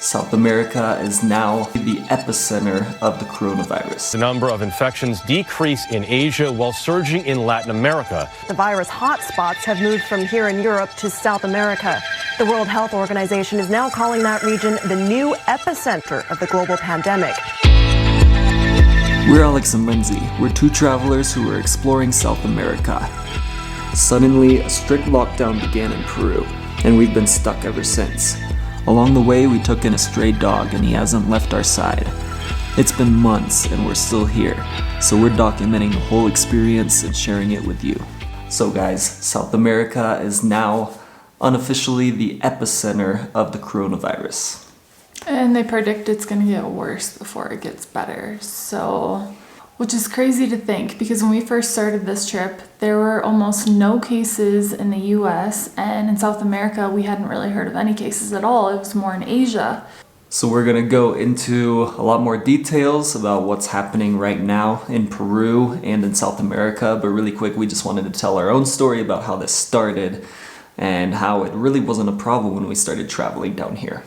South America is now the epicenter of the coronavirus. The number of infections decreased in Asia while surging in Latin America. The virus hotspots have moved from here in Europe to South America. The World Health Organization is now calling that region the new epicenter of the global pandemic. We're Alex and Lindsay. We're two travelers who were exploring South America. Suddenly, a strict lockdown began in Peru, and we've been stuck ever since. Along the way, we took in a stray dog, and he hasn't left our side. It's been months, and we're still here, so we're documenting the whole experience and sharing it with you. So guys, South America is now unofficially the epicenter of the coronavirus. And they predict it's going to get worse before it gets better. So, which is crazy to think, because when we first started this trip, there were almost no cases in the US, and in South America, we hadn't really heard of any cases at all. It was more in Asia. So we're going to go into a lot more details about what's happening right now in Peru and in South America, but really quick, we just wanted to tell our own story about how this started and how it really wasn't a problem when we started traveling down here.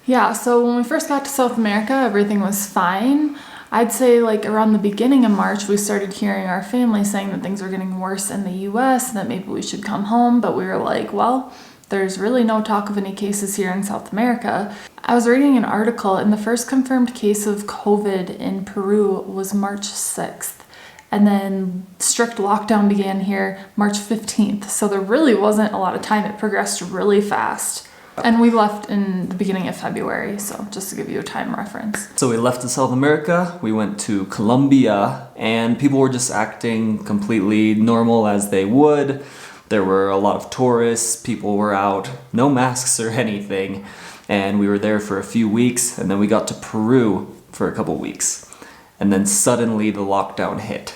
Yeah, so when we first got to South America, everything was fine. I'd say like around the beginning of March, we started hearing our family saying that things were getting worse in the US and that maybe we should come home. But we were like, well, there's really no talk of any cases here in South America. I was reading an article, and the first confirmed case of COVID in Peru was March 6th. And then strict lockdown began here March 15th. So there really wasn't a lot of time. It progressed really fast. And we left in the beginning of February, so just to give you a time reference. So we left to South America, we went to Colombia, and people were just acting completely normal as they would. There were a lot of tourists, people were out, no masks or anything, and we were there for a few weeks, and then we got to Peru for a couple weeks. And then suddenly the lockdown hit.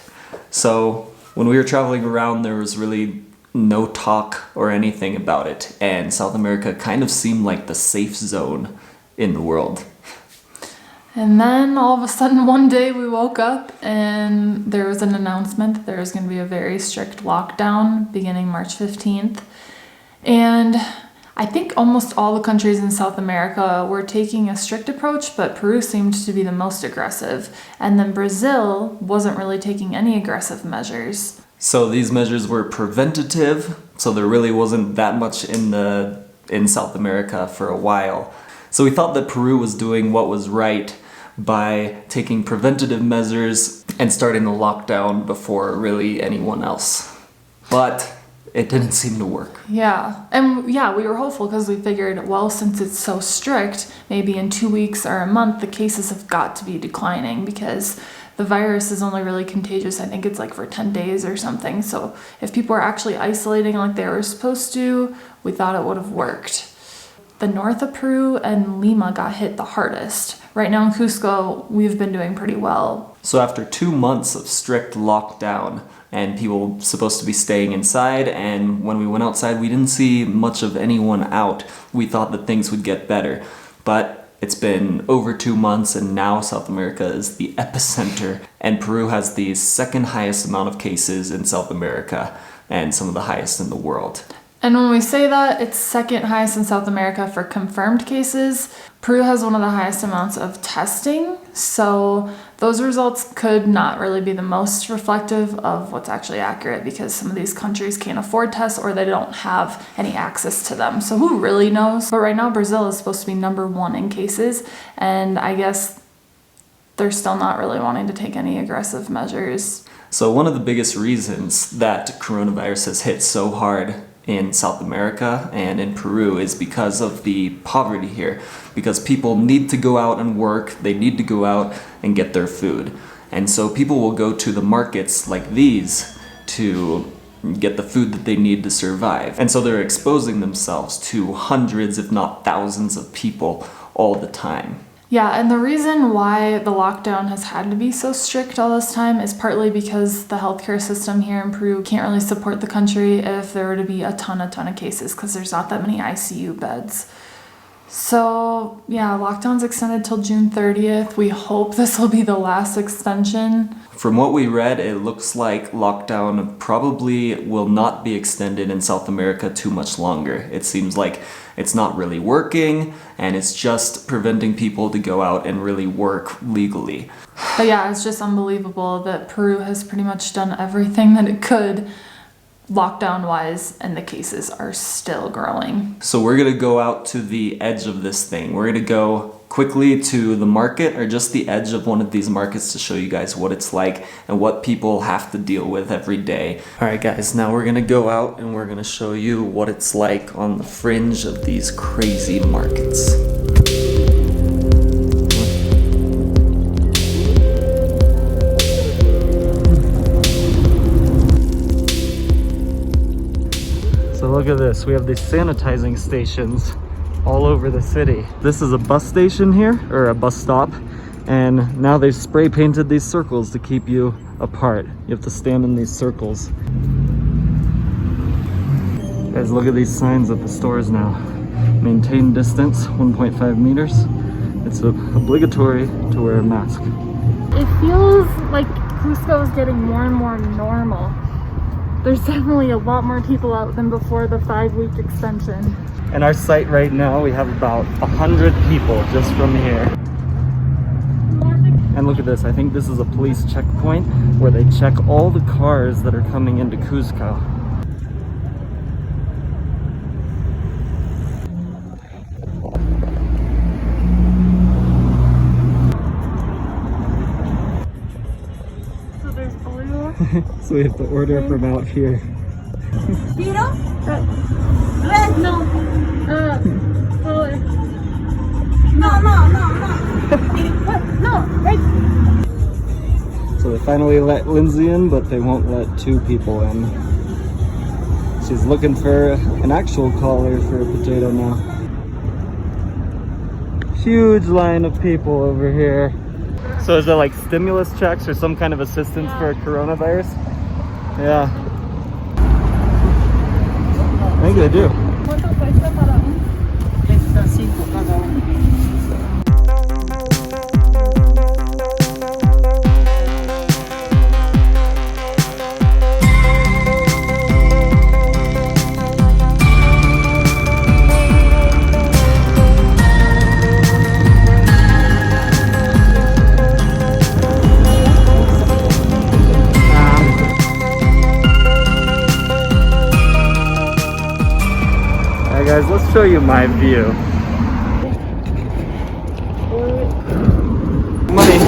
So when we were traveling around, there was really no talk or anything about it, and South America kind of seemed like the safe zone in the world. And then all of a sudden one day we woke up and there was an announcement that there was going to be a very strict lockdown beginning March 15th. And I think almost all the countries in South America were taking a strict approach, but Peru seemed to be the most aggressive. And then Brazil wasn't really taking any aggressive measures. So these measures were preventative, so there really wasn't that much in South America for a while. So we thought that Peru was doing what was right by taking preventative measures and starting the lockdown before really anyone else. But it didn't seem to work. Yeah, and yeah, we were hopeful because we figured, well, since it's so strict, maybe in 2 weeks or a month, the cases have got to be declining because the virus is only really contagious, I think it's like for 10 days or something. So if people are actually isolating like they were supposed to, we thought it would have worked. The north of Peru and Lima got hit the hardest. Right now in Cusco, we've been doing pretty well. So after 2 months of strict lockdown and people supposed to be staying inside, and when we went outside, we didn't see much of anyone out. We thought that things would get better, but it's been over 2 months, and now South America is the epicenter, and Peru has the second highest amount of cases in South America and some of the highest in the world. And when we say that it's second highest in South America for confirmed cases, Peru has one of the highest amounts of testing, so those results could not really be the most reflective of what's actually accurate because some of these countries can't afford tests or they don't have any access to them. So who really knows? But right now Brazil is supposed to be number 1 in cases, and I guess they're still not really wanting to take any aggressive measures. So one of the biggest reasons that coronavirus has hit so hard in South America and in Peru is because of the poverty here, because people need to go out and work, they need to go out and get their food. And so people will go to the markets like these to get the food that they need to survive. And so they're exposing themselves to hundreds, if not thousands of people all the time. Yeah, and the reason why the lockdown has had to be so strict all this time is partly because the healthcare system here in Peru can't really support the country if there were to be a ton of cases because there's not that many ICU beds. So, yeah, lockdown's extended till June 30th. We hope this will be the last extension. From what we read, it looks like lockdown probably will not be extended in South America too much longer. It seems like it's not really working, and it's just preventing people to go out and really work legally. But yeah, it's just unbelievable that Peru has pretty much done everything that it could lockdown-wise, and the cases are still growing. So we're gonna go out to the edge of this thing. We're gonna go quickly to the market, or just the edge of one of these markets, to show you guys what it's like and what people have to deal with every day. Alright guys, now we're gonna go out and we're gonna show you what it's like on the fringe of these crazy markets. So look at this, we have these sanitizing stations all over the city. This is a bus station here, or a bus stop, and now they've spray painted these circles to keep you apart. You have to stand in these circles. Guys, look at these signs at the stores now. Maintain distance, 1.5 meters. It's obligatory to wear a mask. It feels like Cusco is getting more and more normal. There's definitely a lot more people out than before the 5-week extension. In our site right now, we have about 100 people just from here. And look at this, I think this is a police checkpoint where they check all the cars that are coming into Cusco. So there's blue. So we have to order from out here. Red, no. Color. No. No, right. So they finally let Lindsay in, but they won't let 2 people in. She's looking for an actual collar for a potato now. Huge line of people over here. So is it like stimulus checks or some kind of assistance for coronavirus? Yeah. I think they do. Guys, let's show you my view. Money.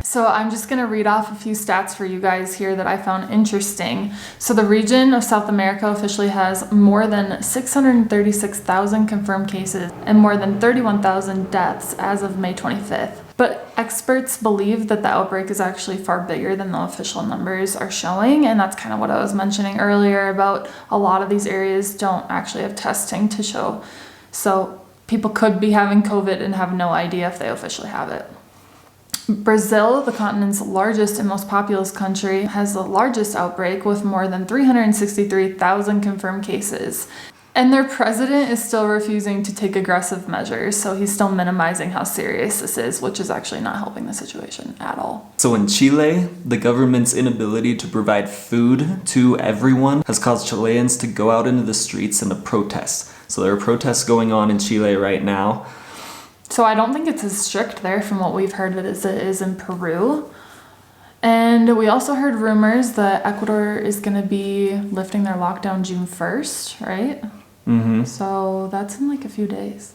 So I'm just going to read off a few stats for you guys here that I found interesting. So the region of South America officially has more than 636,000 confirmed cases and more than 31,000 deaths as of May 25th. But experts believe that the outbreak is actually far bigger than the official numbers are showing, and that's kind of what I was mentioning earlier about a lot of these areas don't actually have testing to show. So people could be having COVID and have no idea if they officially have it. Brazil, the continent's largest and most populous country, has the largest outbreak with more than 363,000 confirmed cases. And their president is still refusing to take aggressive measures, so he's still minimizing how serious this is, which is actually not helping the situation at all. So in Chile, the government's inability to provide food to everyone has caused Chileans to go out into the streets and to protest. So there are protests going on in Chile right now. So I don't think it's as strict there from what we've heard as it is in Peru. And we also heard rumors that Ecuador is going to be lifting their lockdown June 1st, right? Mm-hmm. So that's in like a few days.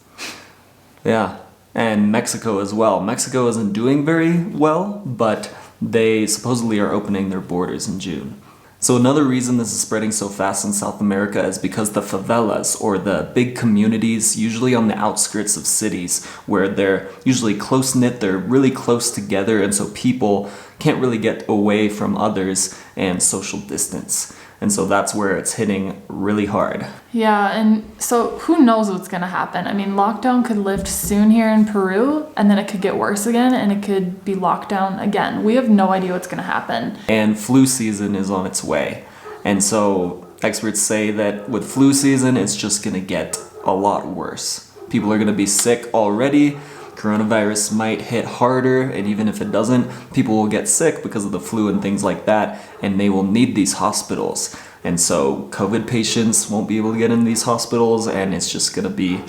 Yeah, and Mexico as well. Mexico isn't doing very well, but they supposedly are opening their borders in June. So another reason this is spreading so fast in South America is because the favelas, or the big communities, usually on the outskirts of cities, where they're usually close-knit, they're really close together, and so people can't really get away from others and social distance. And so that's where it's hitting really hard. Yeah, and so who knows what's going to happen? I mean, lockdown could lift soon here in Peru, and then it could get worse again, and it could be locked down again. We have no idea what's going to happen. And flu season is on its way. And so experts say that with flu season, it's just going to get a lot worse. People are going to be sick already. Coronavirus might hit harder, and even if it doesn't, people will get sick because of the flu and things like that, and they will need these hospitals. And so COVID patients won't be able to get in these hospitals, and it's just gonna be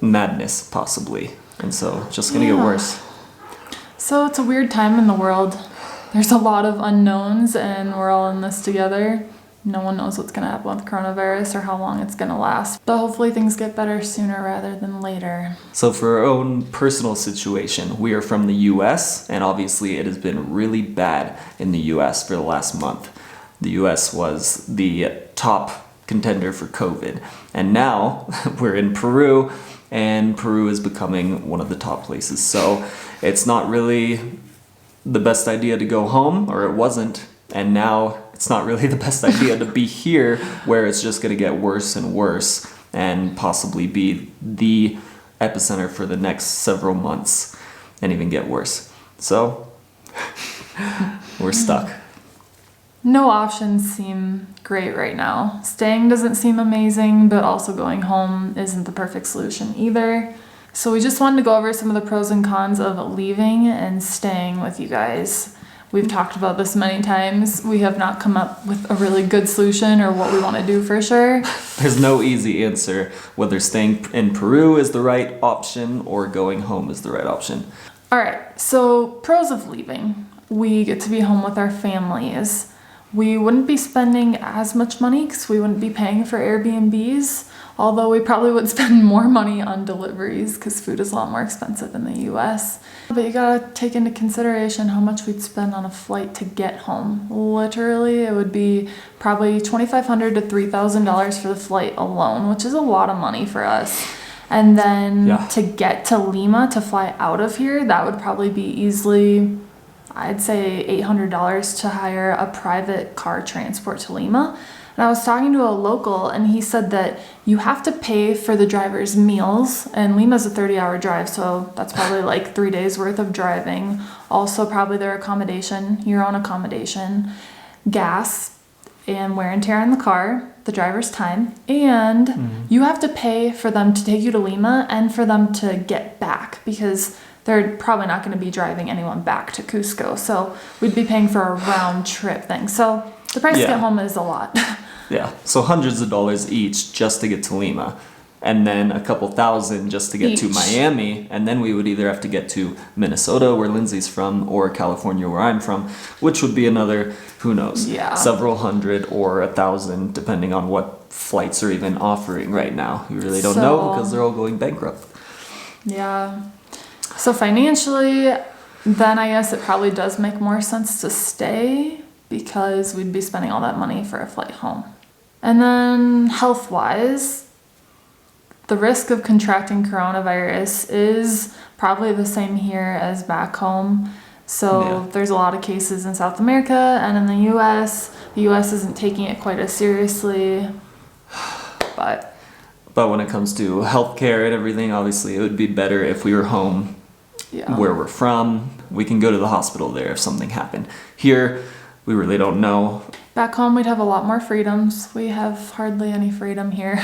madness, possibly. And so it's just gonna get worse. So it's a weird time in the world. There's a lot of unknowns, and we're all in this together. No one knows what's going to happen with coronavirus or how long it's going to last. But hopefully things get better sooner rather than later. So for our own personal situation, we are from the US, and obviously it has been really bad in the US for the last month. The US was the top contender for COVID. And now we're in Peru, and Peru is becoming one of the top places. So it's not really the best idea to go home, or it wasn't. And now it's not really the best idea to be here, where it's just going to get worse and worse and possibly be the epicenter for the next several months and even get worse. So we're stuck. No options seem great right now. Staying doesn't seem amazing, but also going home isn't the perfect solution either. So we just wanted to go over some of the pros and cons of leaving and staying with you guys. We've talked about this many times. We have not come up with a really good solution or what we want to do for sure. There's no easy answer whether staying in Peru is the right option or going home is the right option. All right, so pros of leaving. We get to be home with our families. We wouldn't be spending as much money because we wouldn't be paying for Airbnbs, although we probably would spend more money on deliveries because food is a lot more expensive in the US. But you gotta take into consideration how much we'd spend on a flight to get home. Literally, it would be probably $2,500 to $3,000 for the flight alone, which is a lot of money for us. And then to get to Lima, to fly out of here, that would probably be easily, I'd say $800 to hire a private car transport to Lima. And I was talking to a local, and he said that you have to pay for the driver's meals, and Lima's a 30-hour drive, so that's probably like 3 days worth of driving. Also probably their accommodation, your own accommodation, gas, and wear and tear on the car, the driver's time, and you have to pay for them to take you to Lima and for them to get back, because they're probably not going to be driving anyone back to Cusco. So we'd be paying for a round trip thing. So the price to get home is a lot. Yeah, so hundreds of dollars each just to get to Lima, and then a couple thousand just to get to Miami, and then we would either have to get to Minnesota, where Lindsay's from, or California, where I'm from, which would be another, who knows, several hundred or 1,000, depending on what flights are even offering right now. We really don't know because they're all going bankrupt. Yeah. So financially, then I guess it probably does make more sense to stay because we'd be spending all that money for a flight home. And then health-wise, the risk of contracting coronavirus is probably the same here as back home. So there's a lot of cases in South America and in the US. The US isn't taking it quite as seriously, but when it comes to healthcare and everything, obviously it would be better if we were home where we're from. We can go to the hospital there if something happened. Here, we really don't know. Back home, we'd have a lot more freedoms. We have hardly any freedom here,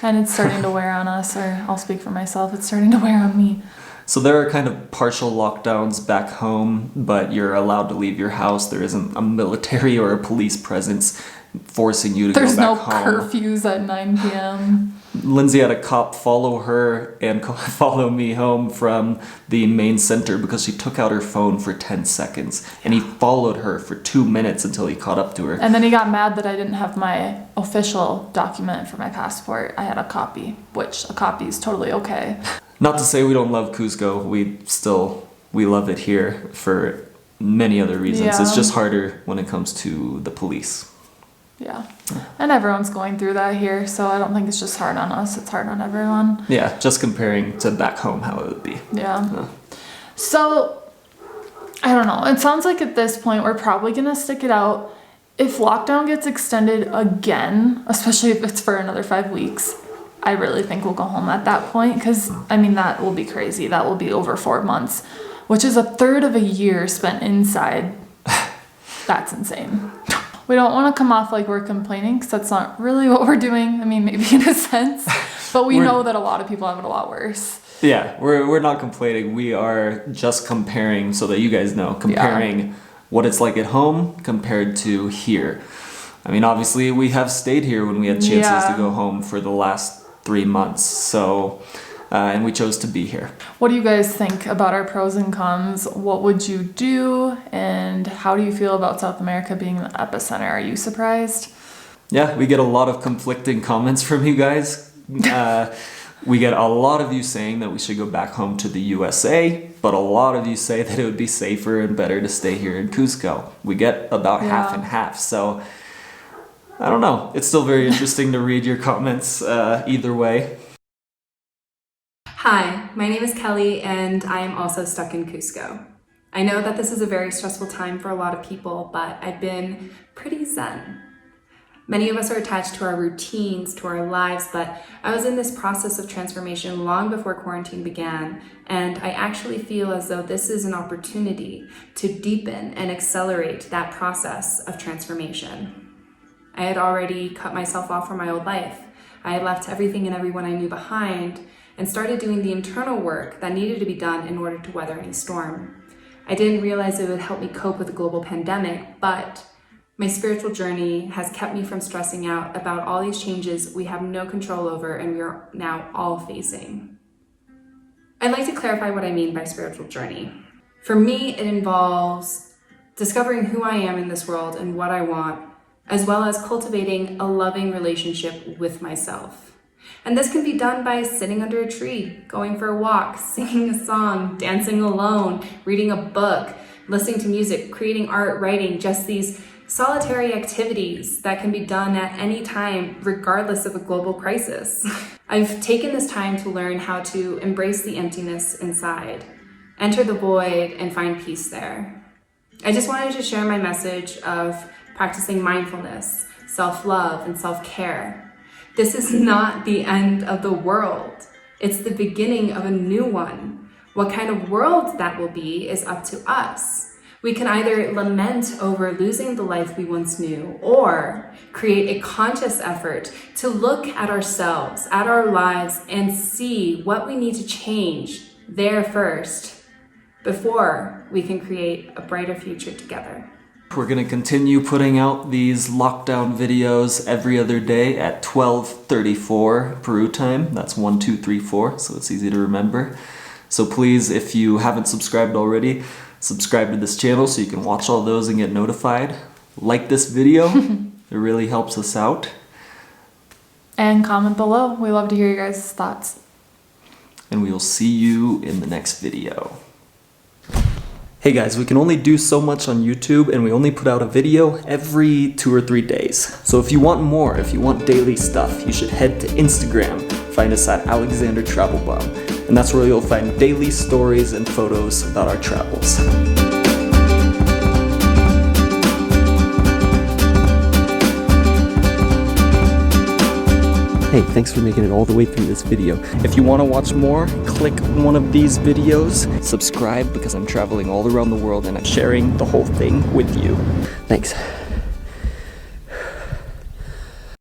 and it's starting to wear on us, or I'll speak for myself, it's starting to wear on me. So there are kind of partial lockdowns back home, but you're allowed to leave your house. There isn't a military or a police presence forcing you to go back home. There's no curfews at 9 p.m. Lindsay had a cop follow her and follow me home from the main center because she took out her phone for 10 seconds. And he followed her for 2 minutes until he caught up to her. And then he got mad that I didn't have my official document for my passport. I had a copy, which a copy is totally okay. Not to say we don't love Cusco. We love it here for many other reasons. It's just harder when it comes to the police. Yeah. And everyone's going through that here, so I don't think it's just hard on us, it's hard on everyone. Yeah, just comparing to back home how it would be. Yeah. So, I don't know. It sounds like at this point we're probably going to stick it out If lockdown gets extended again, especially if it's for another 5 weeks, I really think we'll go home at that point, because, I mean, that will be crazy. That will be over 4 months, which is a third of a year spent inside. That's insane. We don't want to come off like we're complaining, because that's not really what we're doing. I mean, maybe in a sense, but we know that a lot of people have it a lot worse. Yeah, we're not complaining. We are just comparing, so that you guys know, comparing what it's like at home compared to here. I mean, obviously, we have stayed here when we had chances to go home for the last 3 months, so and we chose to be here. What do you guys think about our pros and cons? What would you do, and how do you feel about South America being the epicenter? Are you surprised? Yeah, we get a lot of conflicting comments from you guys. We get a lot of you saying that we should go back home to the USA, but a lot of you say that it would be safer and better to stay here in Cusco. We get about half and half, so I don't know. It's still very interesting to read your comments either way. Hi, my name is Kelly, and I am also stuck in Cusco. I know that this is a very stressful time for a lot of people, but I've been pretty zen. Many of us are attached to our routines, to our lives, but I was in this process of transformation long before quarantine began, and I actually feel as though this is an opportunity to deepen and accelerate that process of transformation. I had already cut myself off from my old life. I had left everything and everyone I knew behind and started doing the internal work that needed to be done in order to weather any storm. I didn't realize it would help me cope with the global pandemic, but my spiritual journey has kept me from stressing out about all these changes we have no control over and we are now all facing. I'd like to clarify what I mean by spiritual journey. For me, it involves discovering who I am in this world and what I want, as well as cultivating a loving relationship with myself. And this can be done by sitting under a tree, going for a walk, singing a song, dancing alone, reading a book, listening to music, creating art, writing, just these solitary activities that can be done at any time, regardless of a global crisis. I've taken this time to learn how to embrace the emptiness inside, enter the void, and find peace there. I just wanted to share my message of practicing mindfulness, self-love, and self-care. This is not the end of the world. It's the beginning of a new one. What kind of world that will be is up to us. We can either lament over losing the life we once knew, or create a conscious effort to look at ourselves, at our lives, and see what we need to change there first before we can create a brighter future together. We're going to continue putting out these lockdown videos every other day at 12:34 Peru time. That's 1234, so it's easy to remember. So please, if you haven't subscribed already, subscribe to this channel so you can watch all those and get notified. Like this video, it really helps us out. And comment below. We love to hear your guys' thoughts. And we will see you in the next video. Hey guys, we can only do so much on YouTube, and we only put out a video every 2 or 3 days. So if you want more, if you want daily stuff, you should head to Instagram. Find us at Alexander Travel Bum. And that's where you'll find daily stories and photos about our travels. Hey, thanks for making it all the way through this video. If you want to watch more, click one of these videos. Subscribe, because I'm traveling all around the world and I'm sharing the whole thing with you. Thanks.